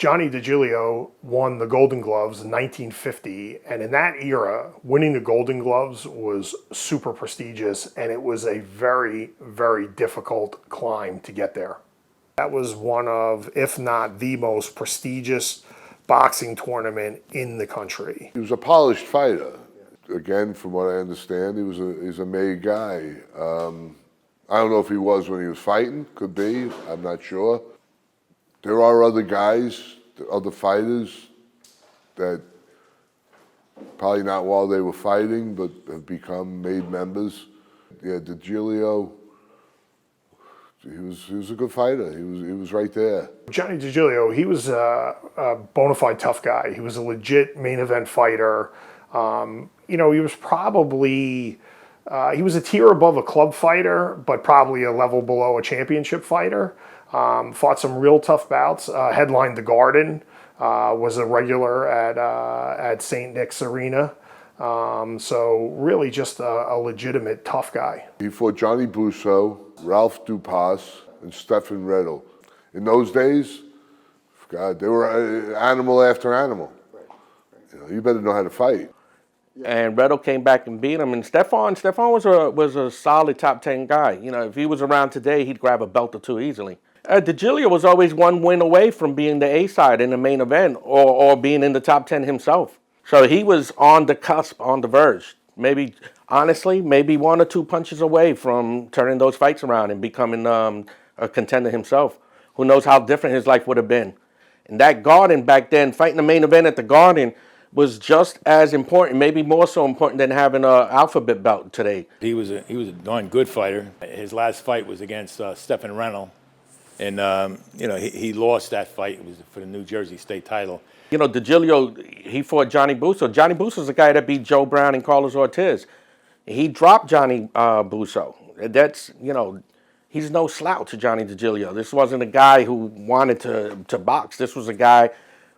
Johnny DiGilio won the Golden Gloves in 1950, and in that era, winning the Golden Gloves was super prestigious, and it was a very, very difficult climb to get there. That was one of, if not the most prestigious boxing tournament in the country. He was a polished fighter. Again, from what I understand, he's a made guy. I don't know if he was when he was fighting. Could be. I'm not sure. There are other guys, other fighters that probably not while they were fighting, but have become made members. Yeah, DiGilio, he was a good fighter. He was right there. Johnny DiGilio, he was a bona fide tough guy. He was a legit main event fighter. You know, he was probably, he was a tier above a club fighter, but probably a level below a championship fighter. Fought some real tough bouts, headlined the Garden, was a regular at St. Nick's Arena. So really just a legitimate tough guy. He fought Johnny Busso, Ralph Dupas, and Stefan Rettel. In those days, God, they were animal after animal. You know, you better know how to fight. And Rettel came back and beat him. And Stefan was a solid top 10 guy. You know, if he was around today, he'd grab a belt or two easily. DiGilio was always one win away from being the A-side in the main event or being in the top 10 himself. So he was on the cusp, on the verge. Maybe, honestly, maybe one or two punches away from turning those fights around and becoming a contender himself. Who knows how different his life would have been. And that Garden back then, fighting the main event at the Garden, was just as important, maybe more so important than having an alphabet belt today. He was a darn good fighter. His last fight was against Stefan Rettel. And, you know, he lost that fight. It was for the New Jersey state title. You know, DiGilio, he fought Johnny Busso. Johnny Busso's the guy that beat Joe Brown and Carlos Ortiz. He dropped Johnny Busso. That's, you know, he's no slouch to Johnny DiGilio. This wasn't a guy who wanted to box. This was a guy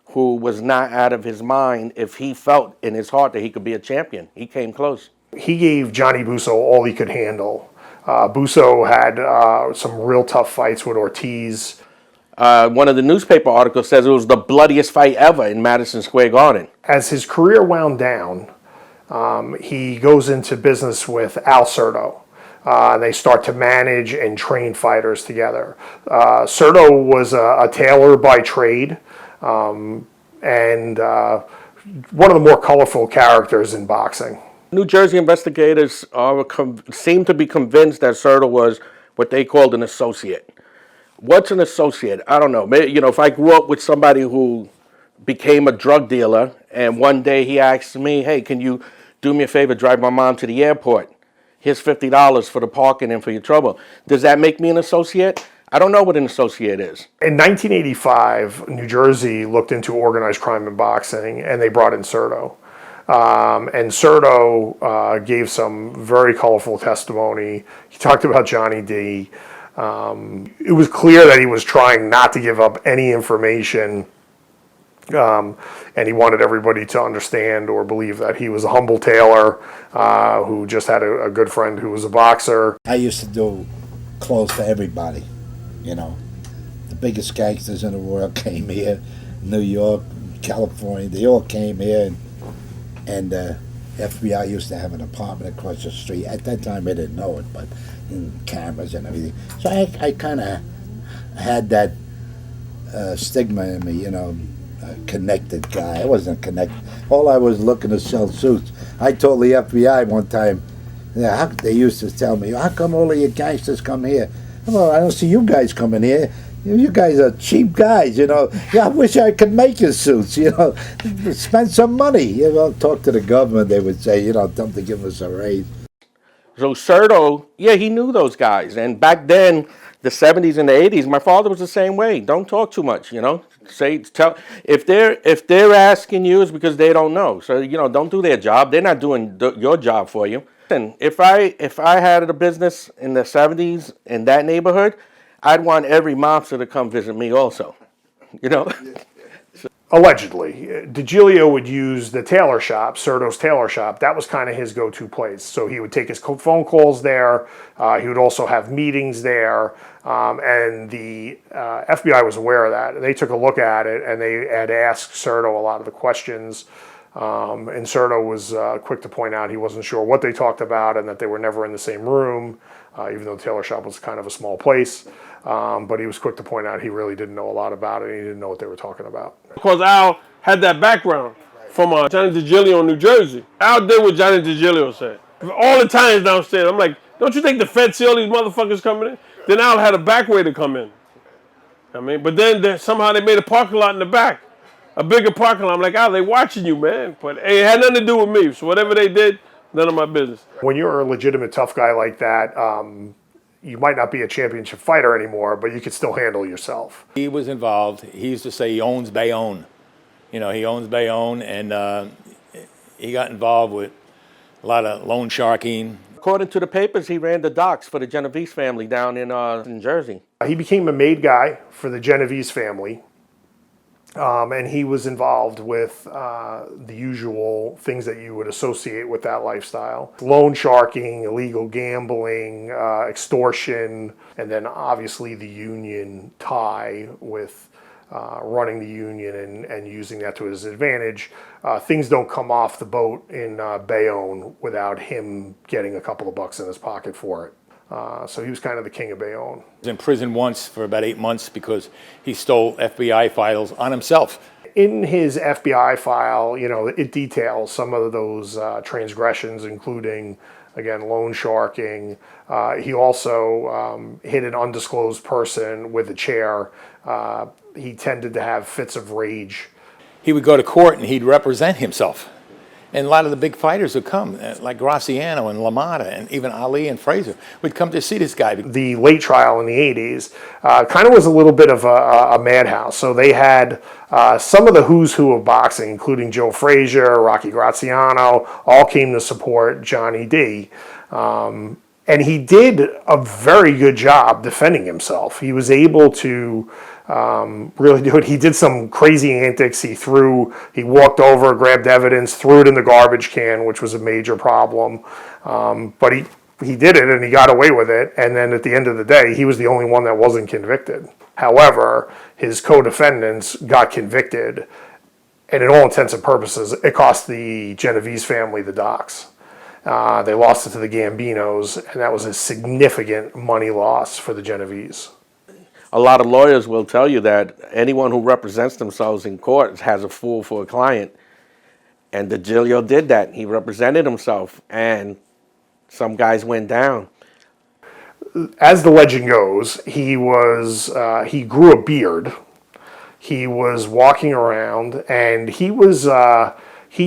who was not out of his mind if he felt in his heart that he could be a champion. He came close. He gave Johnny Busso all he could handle. Busso had some real tough fights with Ortiz. One of the newspaper articles says it was the bloodiest fight ever in Madison Square Garden. As his career wound down, he goes into business with Al Certo. They start to manage and train fighters together. Certo was a tailor by trade, and one of the more colorful characters in boxing. New Jersey investigators seem to be convinced that Certo was what they called an associate. What's an associate? I don't know. Maybe, you know, if I grew up with somebody who became a drug dealer and one day he asks me, hey, can you do me a favor, drive my mom to the airport? Here's $50 for the parking and for your trouble. Does that make me an associate? I don't know what an associate is. In 1985, New Jersey looked into organized crime in boxing, and they brought in Certo. And Certo gave some very colorful testimony. He talked about Johnny D. It was clear that he was trying not to give up any information, and he wanted everybody to understand or believe that he was a humble tailor who just had a good friend who was a boxer. I used to do clothes for everybody, you know. The biggest gangsters in the world came here, New York, California, they all came here. And FBI used to have an apartment across the street. At that time, I didn't know it, but cameras and everything. So I kind of had that stigma in me, you know, a connected guy. I wasn't connected. All I was looking to sell suits. I told the FBI one time, yeah, they used to tell me, how come all of you gangsters come here? Well, I don't see you guys coming here. You guys are cheap guys, you know. Yeah, I wish I could make your suits, you know. Spend some money. You know, talk to the government, they would say, you know, tell them to give us a raise. So Certo, yeah, he knew those guys. And back then, the 70s and the 80s, my father was the same way. Don't talk too much, you know. If they're asking you, it's because they don't know. So, you know, don't do their job. They're not doing your job for you. And if I had a business in the 70s in that neighborhood, I'd want every mobster to come visit me also, you know? Allegedly, DiGilio would use the tailor shop, Serto's tailor shop. That was kind of his go-to place. So he would take his phone calls there. He would also have meetings there. And the FBI was aware of that. They took a look at it, and they had asked Serto a lot of the questions. And Serto was quick to point out he wasn't sure what they talked about and that they were never in the same room, even though the tailor shop was kind of a small place. But he was quick to point out he really didn't know a lot about it. And he didn't know what they were talking about. Because Al had that background from Johnny DiGilio in New Jersey. Al did what Johnny DiGilio said. All the times downstairs, I'm like, don't you think the feds see all these motherfuckers coming in? Then Al had a back way to come in. I mean, but then somehow they made a parking lot in the back. A bigger parking lot. I'm like, they watching you, man. But it had nothing to do with me. So whatever they did, none of my business. When you're a legitimate tough guy like that, you might not be a championship fighter anymore, but you could still handle yourself. He was involved. He used to say he owns Bayonne. You know, he owns Bayonne, and he got involved with a lot of loan sharking. According to the papers, he ran the docks for the Genovese family down in Jersey. He became a maid guy for the Genovese family. And he was involved with the usual things that you would associate with that lifestyle. Loan sharking, illegal gambling, extortion, and then obviously the union tie with running the union and using that to his advantage. Things don't come off the boat in Bayonne without him getting a couple of bucks in his pocket for it. So he was kind of the king of Bayonne. He was in prison once for about 8 months because he stole FBI files on himself. In his FBI file, you know, it details some of those transgressions, including, again, loan sharking. He also hit an undisclosed person with a chair. He tended to have fits of rage. He would go to court and he'd represent himself. And a lot of the big fighters would come, like Graciano and LaMotta and even Ali and Frazier would come to see this guy. The late trial in the 80s kind of was a little bit of a madhouse. So they had some of the who's who of boxing, including Joe Frazier, Rocky Graciano, all came to support Johnny D. And he did a very good job defending himself. He was able to really do it. He did some crazy antics. He walked over, grabbed evidence, threw it in the garbage can, which was a major problem. But he did it and he got away with it. And then at the end of the day, he was the only one that wasn't convicted. However, his co-defendants got convicted. And in all intents and purposes, it cost the Genovese family the docks. They lost it to the Gambinos, and that was a significant money loss for the Genovese. A lot of lawyers will tell you that anyone who represents themselves in court has a fool for a client. And DiGilio did that. He represented himself, and some guys went down. As the legend goes, he grew a beard. He was walking around, and he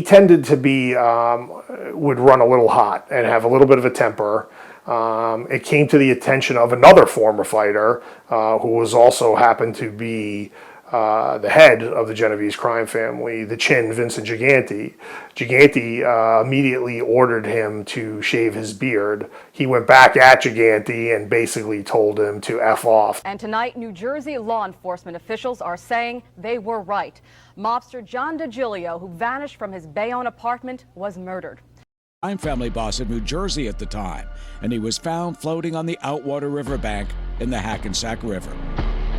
tended to be, would run a little hot and have a little bit of a temper. It came to the attention of another former fighter who was also happened to be the head of the Genovese crime family, the Chin, Vincent Gigante. Gigante immediately ordered him to shave his beard. He went back at Gigante and basically told him to F off. And tonight, New Jersey law enforcement officials are saying they were right. Mobster John DiGilio, who vanished from his Bayonne apartment, was murdered. I'm family boss in New Jersey at the time, and he was found floating on the Outwater Riverbank in the Hackensack River.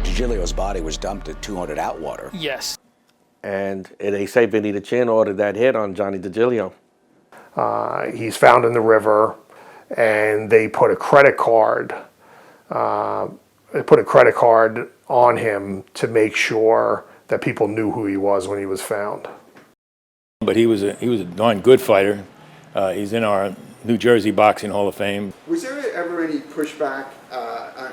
DiGilio's body was dumped at 200 Outwater. Yes. And they say Vinny the Chin ordered that hit on Johnny DiGilio. He's found in the river, and they put a credit card. They put a credit card on him to make sure that people knew who he was when he was found. But he was a darn good fighter. He's in our New Jersey Boxing Hall of Fame. Was there ever any pushback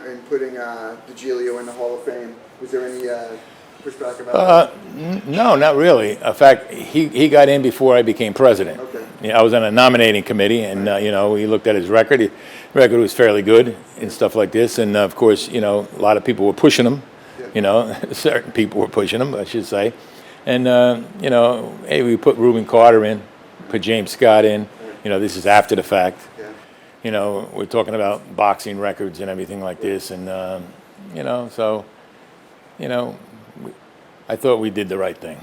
in putting DiGilio in the Hall of Fame? Was there any pushback about that? No, not really. In fact, he got in before I became president. Okay. Yeah, I was on a nominating committee, and we looked at his record. His record was fairly good and stuff like this. And of course, a lot of people were pushing him. Yeah. Certain people were pushing him, I should say. And hey, we put Reuben Carter in, put James Scott in. This is after the fact. Yeah. We're talking about boxing records and everything like this, and I thought we did the right thing.